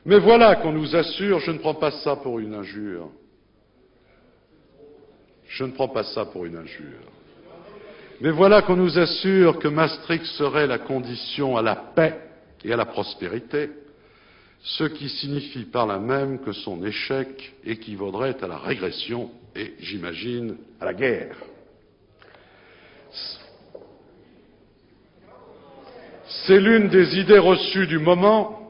Mais voilà qu'on nous assure, je ne prends pas ça pour une injure, je ne prends pas ça pour une injure, mais voilà qu'on nous assure que Maastricht serait la condition à la paix et à la prospérité, ce qui signifie par là même que son échec équivaudrait à la régression et, j'imagine, à la guerre. C'est l'une des idées reçues du moment.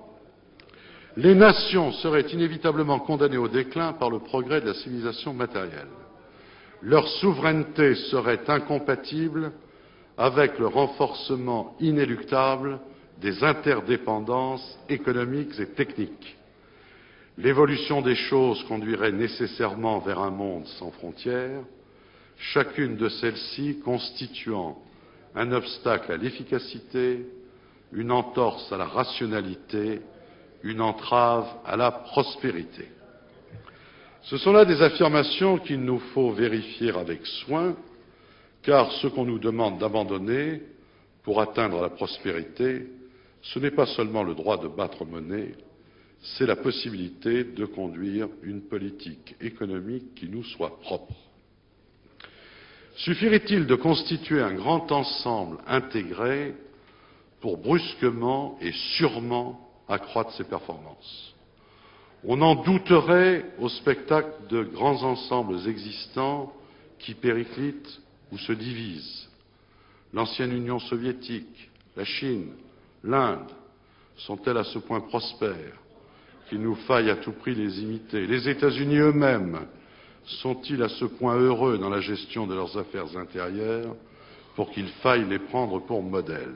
Les nations seraient inévitablement condamnées au déclin par le progrès de la civilisation matérielle. Leur souveraineté serait incompatible avec le renforcement inéluctable des interdépendances économiques et techniques. L'évolution des choses conduirait nécessairement vers un monde sans frontières, chacune de celles-ci constituant un obstacle à l'efficacité, une entorse à la rationalité, une entrave à la prospérité. Ce sont là des affirmations qu'il nous faut vérifier avec soin, car ce qu'on nous demande d'abandonner pour atteindre la prospérité, ce n'est pas seulement le droit de battre monnaie, c'est la possibilité de conduire une politique économique qui nous soit propre. Suffirait-il de constituer un grand ensemble intégré pour brusquement et sûrement accroître ses performances? On en douterait au spectacle de grands ensembles existants qui périclitent ou se divisent. L'ancienne Union soviétique, la Chine, l'Inde sont-elles à ce point prospères qu'il nous faille à tout prix les imiter? Les États-Unis eux-mêmes sont-ils à ce point heureux dans la gestion de leurs affaires intérieures pour qu'il faille les prendre pour modèle?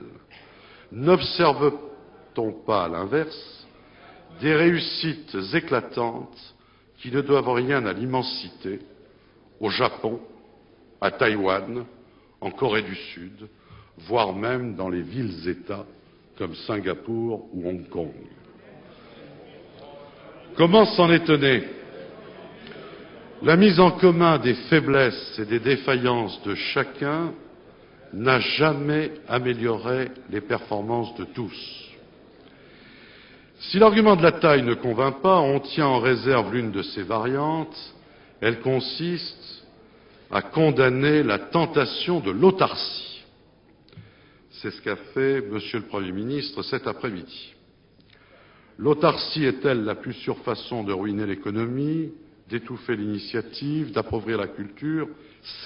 N'observe-t-on pas, à l'inverse, des réussites éclatantes qui ne doivent rien à l'immensité, au Japon, à Taïwan, en Corée du Sud, voire même dans les villes-États comme Singapour ou Hong Kong? Comment s'en étonner? La mise en commun des faiblesses et des défaillances de chacun n'a jamais amélioré les performances de tous. Si l'argument de la taille ne convainc pas, on tient en réserve l'une de ses variantes. Elle consiste à condamner la tentation de l'autarcie. C'est ce qu'a fait Monsieur le Premier ministre cet après-midi. L'autarcie est-elle la plus sûre façon de ruiner l'économie, d'étouffer l'initiative, d'appauvrir la culture?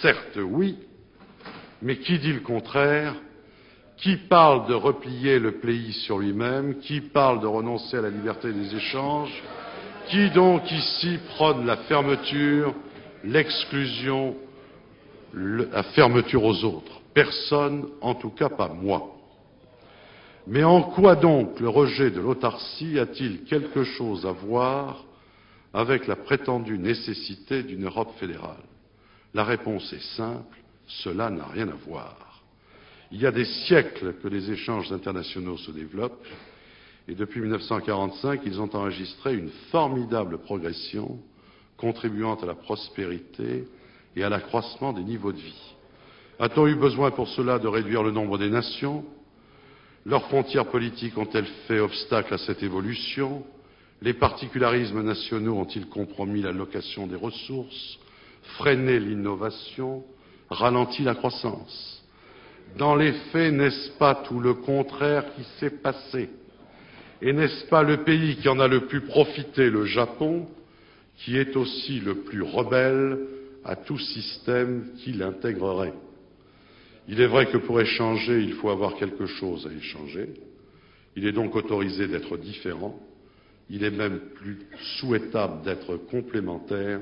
Certes, oui, mais qui dit le contraire? Qui parle de replier le pays sur lui-même? Qui parle de renoncer à la liberté des échanges? Qui donc ici prône la fermeture, l'exclusion, la fermeture aux autres? Personne, en tout cas pas moi. Mais en quoi donc le rejet de l'autarcie a-t-il quelque chose à voir avec la prétendue nécessité d'une Europe fédérale? La réponse est simple, cela n'a rien à voir. Il y a des siècles que les échanges internationaux se développent, et depuis 1945, ils ont enregistré une formidable progression, contribuant à la prospérité et à l'accroissement des niveaux de vie. A-t-on eu besoin pour cela de réduire le nombre des nations? Leurs frontières politiques ont-elles fait obstacle à cette évolution? Les particularismes nationaux ont-ils compromis l'allocation des ressources, freiné l'innovation, ralenti la croissance? Dans les faits, n'est-ce pas tout le contraire qui s'est passé? Et n'est-ce pas le pays qui en a le plus profité, le Japon, qui est aussi le plus rebelle à tout système qui l'intégrerait? Il est vrai que pour échanger, il faut avoir quelque chose à échanger. Il est donc autorisé d'être différent. Il est même plus souhaitable d'être complémentaire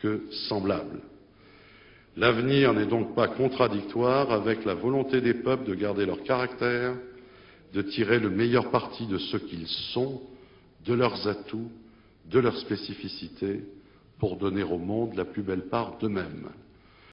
que semblable. L'avenir n'est donc pas contradictoire avec la volonté des peuples de garder leur caractère, de tirer le meilleur parti de ce qu'ils sont, de leurs atouts, de leurs spécificités, pour donner au monde la plus belle part d'eux-mêmes.